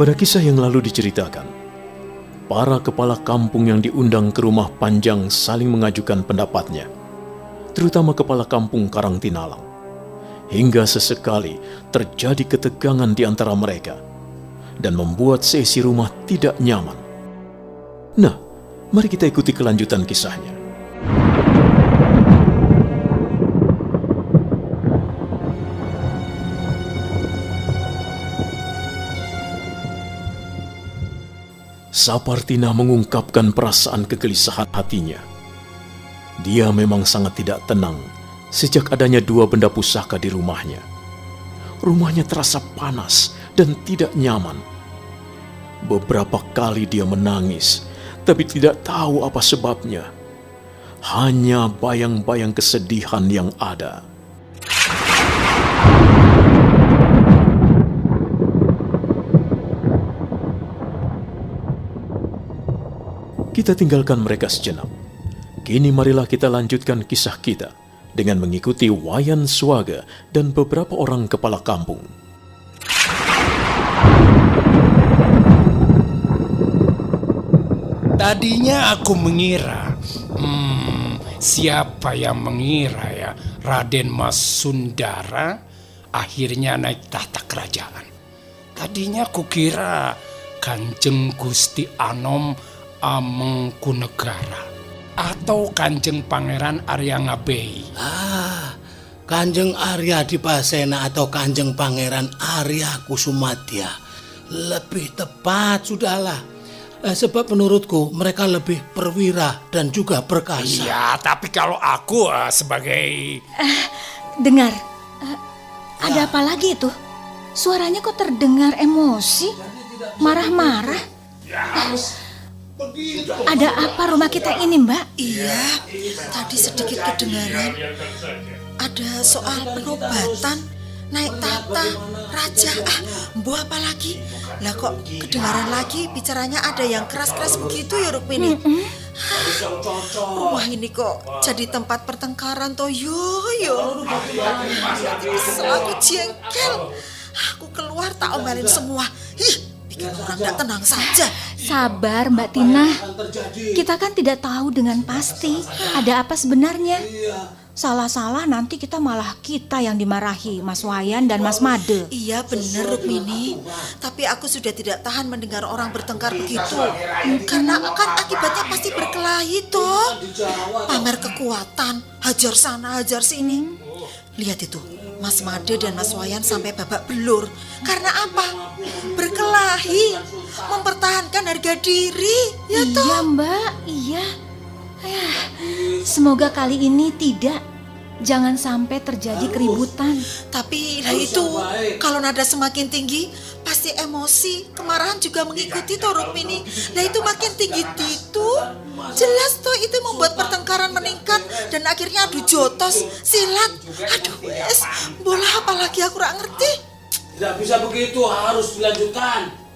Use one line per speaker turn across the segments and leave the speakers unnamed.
Pada kisah yang lalu diceritakan, para kepala kampung yang diundang ke rumah Panjang saling mengajukan pendapatnya, terutama kepala kampung Karangtinalang. Hingga sesekali terjadi ketegangan di antara mereka dan membuat seisi rumah tidak nyaman. Nah, mari kita ikuti kelanjutan kisahnya. Sapartina mengungkapkan perasaan kegelisahan hatinya. Dia memang sangat tidak tenang sejak adanya dua benda pusaka di rumahnya. Rumahnya terasa panas dan tidak nyaman. Beberapa kali dia menangis, tapi tidak tahu apa sebabnya. Hanya bayang-bayang kesedihan yang ada. Kita tinggalkan mereka sejenak. Kini marilah kita lanjutkan kisah kita dengan mengikuti Wayan Swaga dan beberapa orang kepala kampung.
Tadinya aku mengira, siapa yang mengira ya Raden Mas Sundara akhirnya naik tahta kerajaan. Tadinya aku kira Kanjeng Gusti Anom Amengkunegara atau Kanjeng Pangeran Arya Ngabei.
Kanjeng Arya Dipasena atau Kanjeng Pangeran Arya Kusumadya. Lebih tepat sudahlah. Sebab menurutku mereka lebih perwira dan juga perkasa.
Iya, tapi kalau aku sebagai...
Dengar, ada apa lagi itu? Suaranya kok terdengar emosi, marah-marah. Ada apa rumah kita ini, Mbak?
Iya, tadi sedikit kedengaran. Ada soal penobatan, naik tahta, raja. Mbok apa lagi? Lah kok kedengaran lagi bicaranya ada yang keras-keras begitu ya Rukmini? Rumah ini kok jadi tempat pertengkaran toh yo. Aku jengkel. Aku keluar tak omelin semua. Bikin orang gak tenang saja.
Sabar Mbak Tina. Kita kan tidak tahu dengan pasti ada apa sebenarnya. Salah-salah nanti kita yang dimarahi Mas Wayan dan Mas Made.
Iya benar Rukmini. Tapi aku sudah tidak tahan mendengar orang bertengkar begitu. Karena kan akibatnya pasti berkelahi toh. Pamer kekuatan, hajar sana hajar sini. Lihat itu, Mas Made dan Mas Wayan sampai babak belur. Karena apa? Berkelahi, mempertahankan harga diri. Ya toh?
Iya Mbak, iya. Semoga kali ini tidak. Jangan sampai terjadi keributan.
Tapi itu kalau nada semakin tinggi pasti emosi, kemarahan juga mengikuti toh Rukmini. Nah itu makin tinggi itu jelas toh itu membuat pertengkaran meningkat dan akhirnya adu jotos, silat. Aduh wes, bola apalagi aku kurang ngerti.
Tidak bisa begitu, harus dilanjutkan.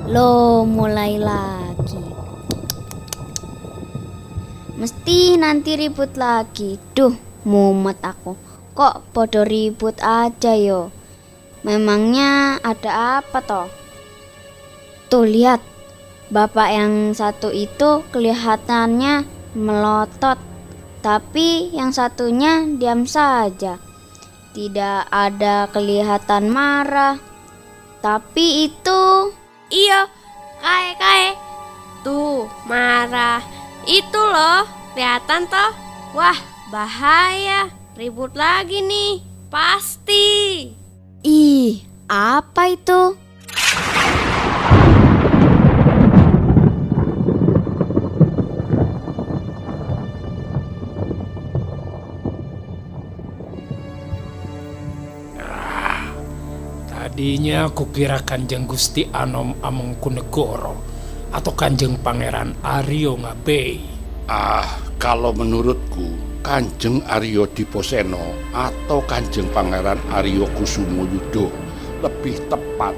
Loh, mulai lagi. Mesti nanti ribut lagi. Duh, mumet aku. Kok podo ribut aja yo. Memangnya ada apa toh? Tuh lihat, bapak yang satu itu kelihatannya melotot, tapi yang satunya diam saja. Tidak ada kelihatan marah. Tapi itu...
Iya, kae. Tuh, marah. Itu loh, kelihatan toh. Wah, bahaya. Ribut lagi nih, pasti.
Ih, apa itu?
Tadinya aku kira Kanjeng Gusti Anom Amengkunegoro atau Kanjeng Pangeran Arya Ngabei.
Kalau menurutku Kanjeng Arya Dipasena atau Kanjeng Pangeran Arya Kusumayuda lebih tepat.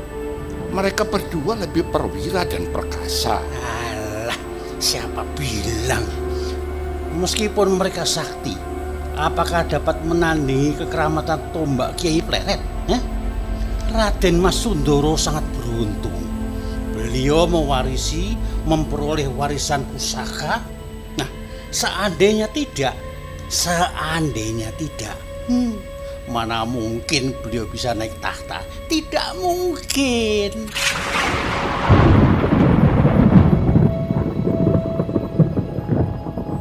Mereka berdua lebih perwira dan perkasa.
Alah, siapa bilang?
Meskipun mereka sakti, apakah dapat menandingi kekeramatan tombak Kiai Pleret? Raden Mas Sundoro sangat beruntung. Beliau memperoleh warisan pusaka. Nah, seandainya tidak, mana mungkin beliau bisa naik tahta? Tidak mungkin.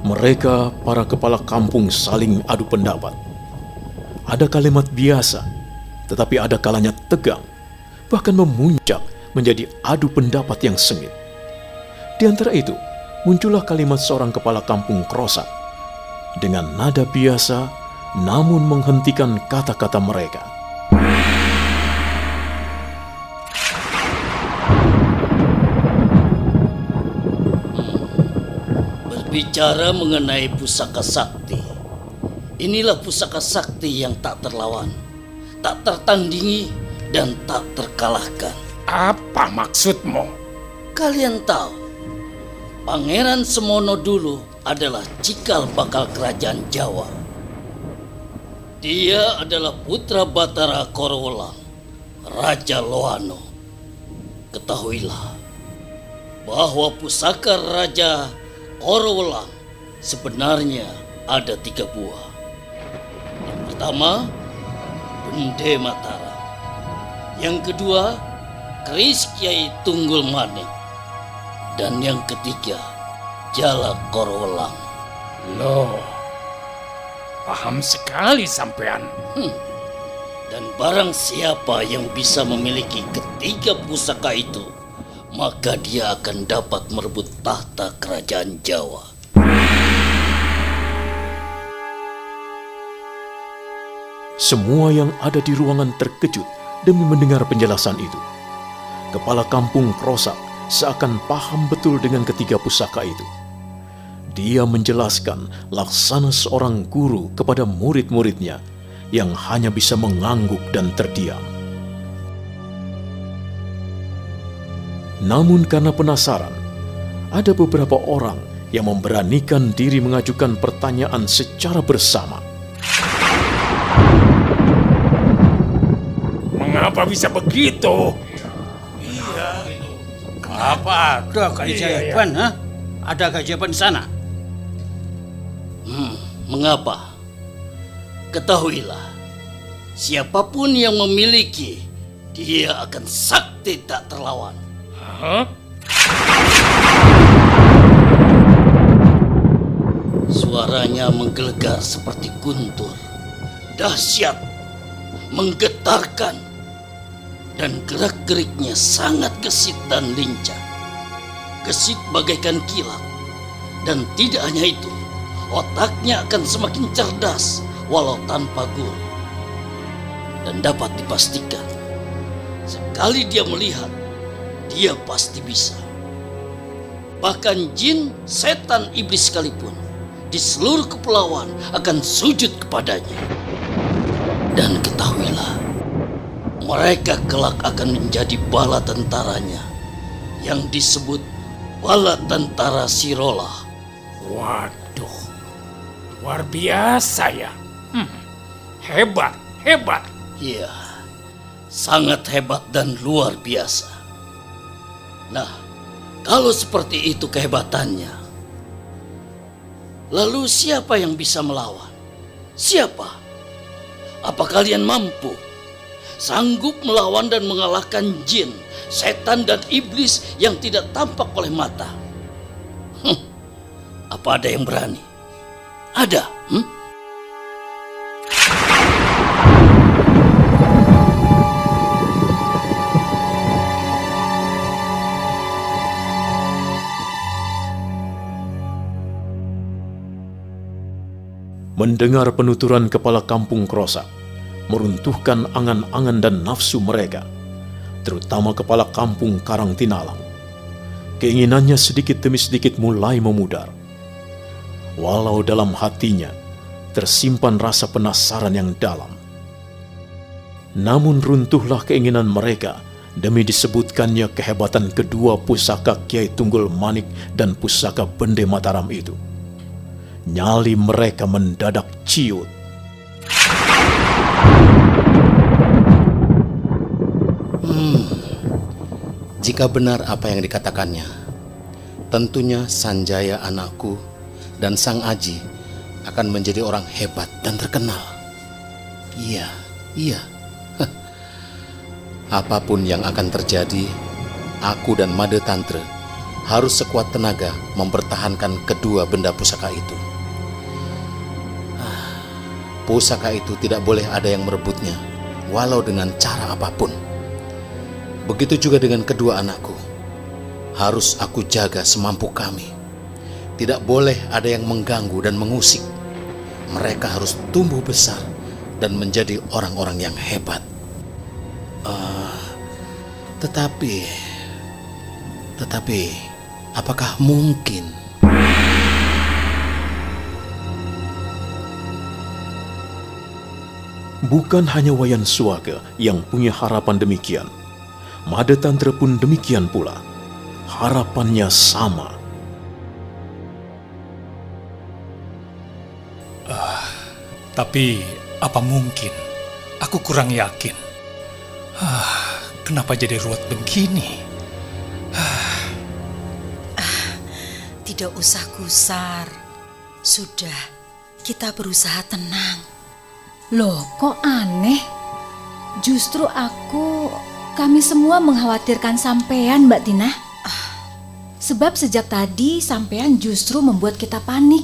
Mereka, para kepala kampung, saling adu pendapat. Ada kalimat biasa, tetapi ada kalanya tegang, bahkan memuncak menjadi adu pendapat yang sengit. Di antara itu, muncullah kalimat seorang kepala kampung Krosak dengan nada biasa, namun menghentikan kata-kata mereka.
Berbicara mengenai pusaka sakti, inilah pusaka sakti yang tak terlawan, tak tertandingi, dan tak terkalahkan.
Apa maksudmu?
Kalian tahu, Pangeran Semono dulu adalah cikal bakal kerajaan Jawa. Dia adalah putra Batara Korowelang, Raja Loano. Ketahuilah bahwa pusaka Raja Korowelang sebenarnya ada 3 buah. Yang pertama, Bende Matara. Yang kedua, keris Kiai Tunggul Manik. Dan yang ketiga, Jala Korowelang.
Loh, paham sekali sampean.
Dan barang siapa yang bisa memiliki ketiga pusaka itu, maka dia akan dapat merebut tahta kerajaan Jawa.
Semua yang ada di ruangan terkejut demi mendengar penjelasan itu. Kepala kampung Krosak seakan paham betul dengan ketiga pusaka itu. Dia menjelaskan laksana seorang guru kepada murid-muridnya yang hanya bisa mengangguk dan terdiam. Namun karena penasaran, ada beberapa orang yang memberanikan diri mengajukan pertanyaan secara bersama.
Mengapa bisa begitu?
Apa ada keajaiban? Ada keajaiban di sana?
Mengapa? Ketahuilah, siapapun yang memiliki, dia akan sakti tak terlawan. Suaranya menggelegar seperti guntur, dahsyat, menggetarkan, dan gerak-geriknya sangat gesit dan lincah. Gesit bagaikan kilat. Dan tidak hanya itu, otaknya akan semakin cerdas walau tanpa guru. Dan dapat dipastikan, sekali dia melihat, dia pasti bisa. Bahkan jin, setan, iblis sekalipun di seluruh kepulauan akan sujud kepadanya. Dan ketahuilah, mereka kelak akan menjadi bala tentaranya yang disebut Bala Tentara Sirola.
Waduh, luar biasa ya. Hebat, hebat.
Iya, sangat hebat dan luar biasa. Nah, kalau seperti itu kehebatannya, lalu siapa yang bisa melawan? Siapa? Apa kalian mampu? Sanggup melawan dan mengalahkan jin, setan, dan iblis yang tidak tampak oleh mata? Apa ada yang berani? Ada?
Mendengar penuturan kepala kampung Krosak, meruntuhkan angan-angan dan nafsu mereka, terutama kepala kampung Karangtinalang. Keinginannya sedikit demi sedikit mulai memudar. Walau dalam hatinya tersimpan rasa penasaran yang dalam. Namun runtuhlah keinginan mereka demi disebutkannya kehebatan kedua pusaka Kiai Tunggul Manik dan pusaka Bende Mataram itu. nyali mereka mendadak ciut.
Jika benar apa yang dikatakannya, tentunya Sanjaya anakku dan Sang Aji akan menjadi orang hebat dan terkenal. Iya. Apapun yang akan terjadi, aku dan Made Tantre harus sekuat tenaga mempertahankan kedua benda pusaka itu. Pusaka itu tidak boleh ada yang merebutnya, walau dengan cara apapun. Begitu juga dengan kedua anakku. Harus aku jaga semampu kami. Tidak boleh ada yang mengganggu dan mengusik. Mereka harus tumbuh besar dan menjadi orang-orang yang hebat. Tetapi, apakah mungkin?
Bukan hanya Wayan Swaga yang punya harapan demikian. Made Tantre pun demikian pula. Harapannya sama.
Tapi apa mungkin? Aku kurang yakin. Kenapa jadi ruwet begini?
Tidak usah gusar. Sudah, kita berusaha tenang.
Loh, kok aneh? Justru kami semua mengkhawatirkan sampean, Mbak Tina. Sebab sejak tadi sampean justru membuat kita panik.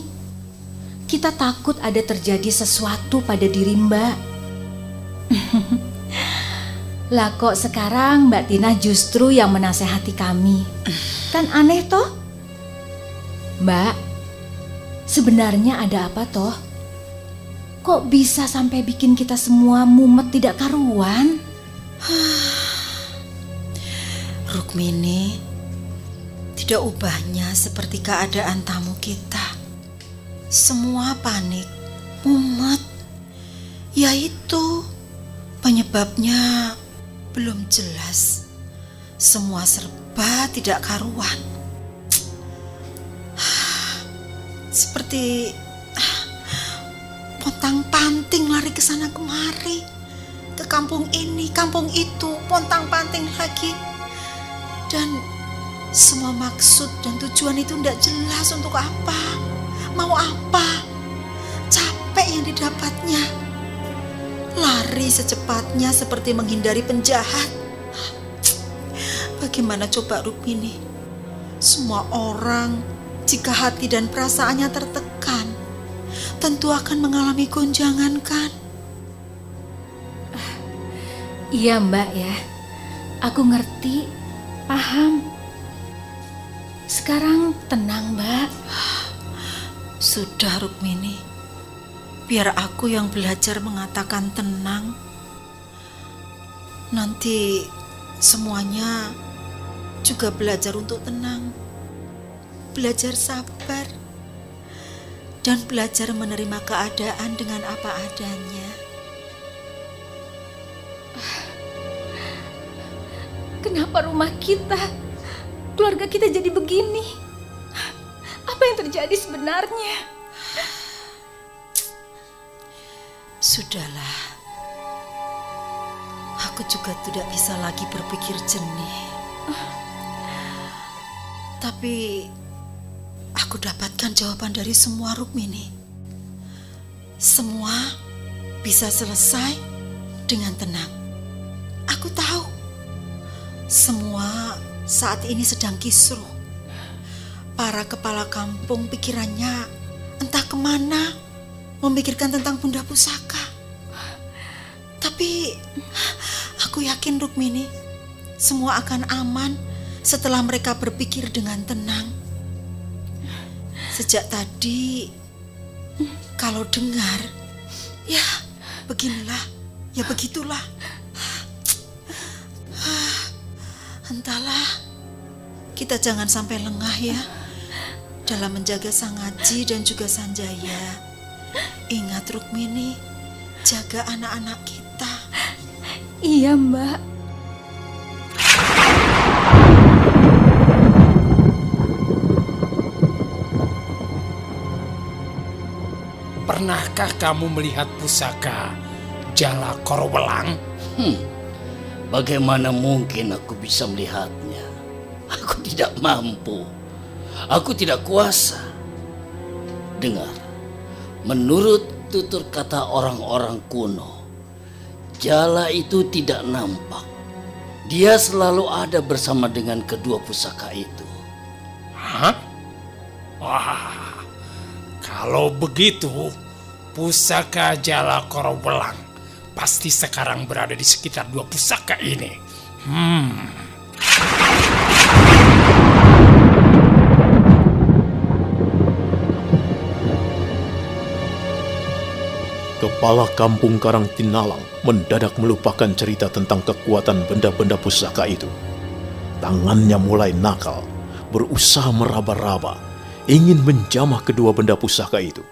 Kita takut ada terjadi sesuatu pada diri Mbak. Lah kok sekarang Mbak Tina justru yang menasehati kami. Kan aneh toh? Mbak, sebenarnya ada apa toh? Kok bisa sampai bikin kita semua mumet tidak karuan?
Rukmini, tidak ubahnya seperti keadaan tamu kita. Semua panik, mumet. Yaitu penyebabnya belum jelas. Semua serba tidak karuan. Seperti pontang-panting lari ke sana kemari. Ke kampung ini, kampung itu, pontang-panting lagi. Dan semua maksud dan tujuan itu tidak jelas untuk apa. Mau apa? Capek yang didapatnya. Lari secepatnya seperti menghindari penjahat. Bagaimana coba Rukmini? Semua orang, jika hati dan perasaannya tertekan, tentu akan mengalami gonjangan, kan?
Iya Mbak ya, aku ngerti, paham. Sekarang tenang Mbak.
Sudah Rukmini, biar aku yang belajar mengatakan tenang. Nanti semuanya juga belajar untuk tenang, belajar sabar, dan belajar menerima keadaan dengan apa adanya.
Kenapa rumah kita, keluarga kita jadi begini? Apa yang terjadi sebenarnya?
Sudahlah, aku juga tidak bisa lagi berpikir jernih. Tapi aku dapatkan jawaban dari semua, Rukmini. Semua bisa selesai dengan tenang. Aku tahu semua saat ini sedang kisruh. Para kepala kampung pikirannya entah kemana, memikirkan tentang benda pusaka. Tapi aku yakin Rukmini, semua akan aman setelah mereka berpikir dengan tenang. Sejak tadi, kalau dengar, ya beginilah, ya begitulah. Entahlah, kita jangan sampai lengah ya dalam menjaga Sang Aji dan juga Sanjaya. Ingat Rukmini, jaga anak-anak kita.
Iya Mbak.
Pernahkah kamu melihat pusaka Jala Korowelang?
Bagaimana mungkin aku bisa melihatnya? Aku tidak mampu. Aku tidak kuasa. Dengar, menurut tutur kata orang-orang kuno, Jala itu tidak nampak. Dia selalu ada bersama dengan kedua pusaka itu.
Hah? Wah, kalau begitu, pusaka Jala Korowelang pasti sekarang berada di sekitar dua pusaka ini.
Kepala kampung Karangtinalang mendadak melupakan cerita tentang kekuatan benda-benda pusaka itu. Tangannya mulai nakal, berusaha meraba-raba, ingin menjamah kedua benda pusaka itu.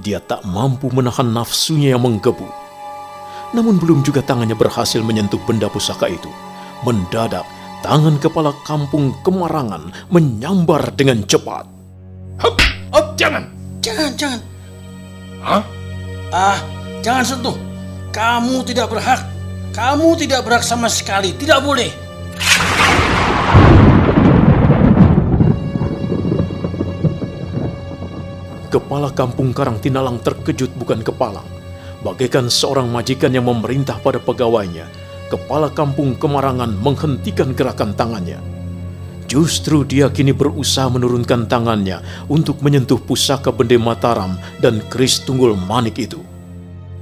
Dia tak mampu menahan nafsunya yang menggebu. Namun belum juga tangannya berhasil menyentuh benda pusaka itu. Mendadak, tangan kepala kampung Kemarangan menyambar dengan cepat.
Hop, jangan. Hah?
Jangan sentuh. Kamu tidak berhak. Kamu tidak berhak sama sekali. Tidak boleh.
Kepala kampung Karangtinalang terkejut bukan kepalang. Bagaikan seorang majikan yang memerintah pada pegawainya, kepala kampung Kemarangan menghentikan gerakan tangannya. Justru dia kini berusaha menurunkan tangannya untuk menyentuh pusaka bende Mataram dan keris Tunggul Manik itu.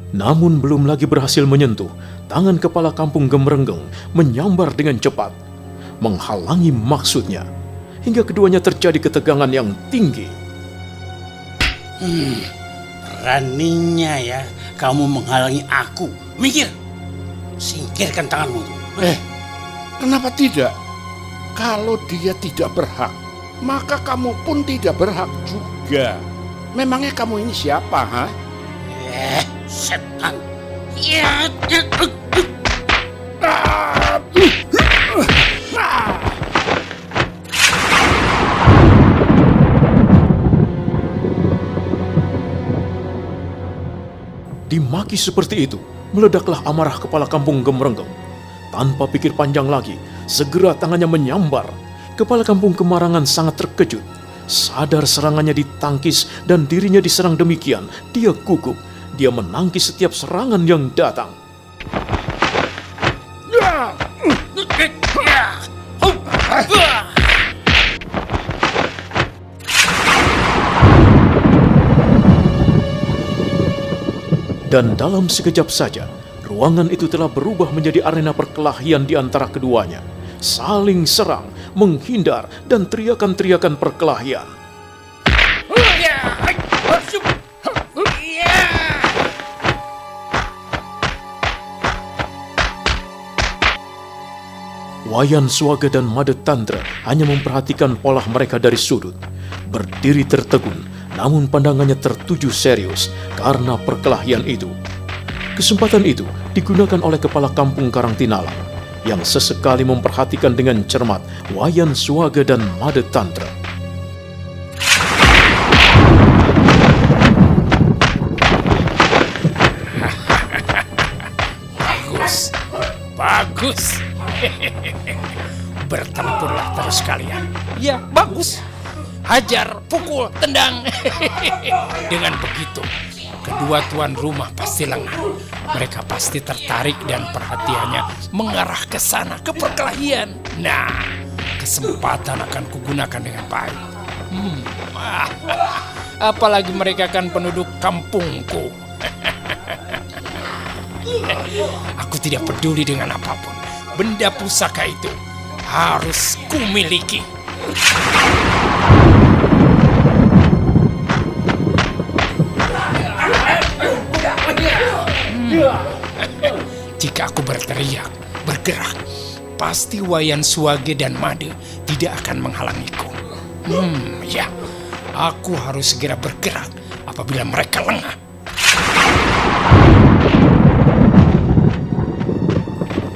Namun belum lagi berhasil menyentuh, tangan kepala kampung Gemrenggeng menyambar dengan cepat, menghalangi maksudnya, hingga keduanya terjadi ketegangan yang tinggi.
Beraninya ya kamu menghalangi aku. Mikir. Singkirkan tanganmu.
Kenapa tidak? Kalau dia tidak berhak, maka kamu pun tidak berhak juga. Memangnya kamu ini siapa, ha?
Setan.
Dimaki seperti itu, meledaklah amarah kepala kampung Gemrenggeng. Tanpa pikir panjang lagi, segera tangannya menyambar. Kepala kampung Kemarangan sangat terkejut. Sadar serangannya ditangkis dan dirinya diserang demikian, dia gugup. Dia menangkis setiap serangan yang datang. Dan dalam sekejap saja, ruangan itu telah berubah menjadi arena perkelahian di antara keduanya. Saling serang, menghindar, dan teriakan-teriakan perkelahian. Wayan Swaga dan Made Tantra hanya memperhatikan pola mereka dari sudut. Berdiri tertegun, namun pandangannya tertuju serius karena perkelahian itu. Kesempatan itu digunakan oleh kepala kampung Karangtinalang yang sesekali memperhatikan dengan cermat Wayan Swaga dan Made Tantra.
Bagus. Bertempurlah terus kalian. Ya, bagus. Hajar, pukul, tendang. Dengan begitu, kedua tuan rumah pasti lengah. Mereka pasti tertarik dan perhatiannya mengarah ke sana, ke perkelahian. Nah, kesempatan akan kugunakan dengan baik. Apalagi mereka kan penduduk kampungku. Aku tidak peduli dengan apapun. Benda pusaka itu harus kumiliki. Jika aku berteriak, bergerak, pasti Wayan Swaga dan Made tidak akan menghalangiku. Ya, aku harus segera bergerak apabila mereka lengah.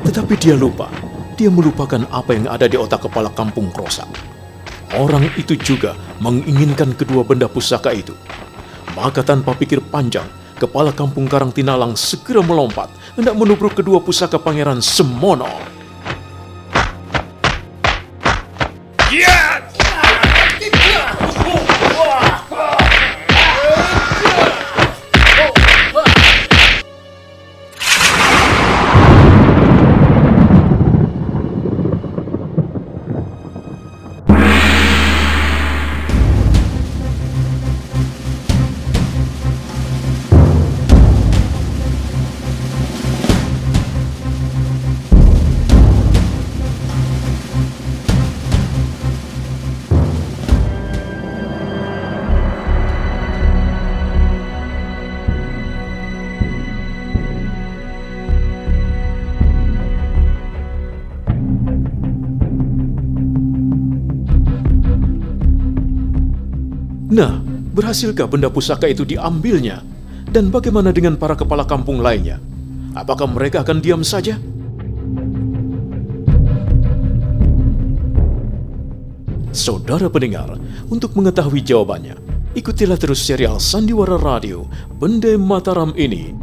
Tetapi dia lupa. Dia melupakan apa yang ada di otak kepala kampung Krosak. Orang itu juga menginginkan kedua benda pusaka itu. Maka tanpa pikir panjang, kepala kampung Karangtinalang segera melompat hendak menubruk kedua pusaka Pangeran Semono. Nah, berhasilkah benda pusaka itu diambilnya? Dan bagaimana dengan para kepala kampung lainnya? Apakah mereka akan diam saja? Saudara pendengar, untuk mengetahui jawabannya, ikutilah terus serial Sandiwara Radio Bende Mataram ini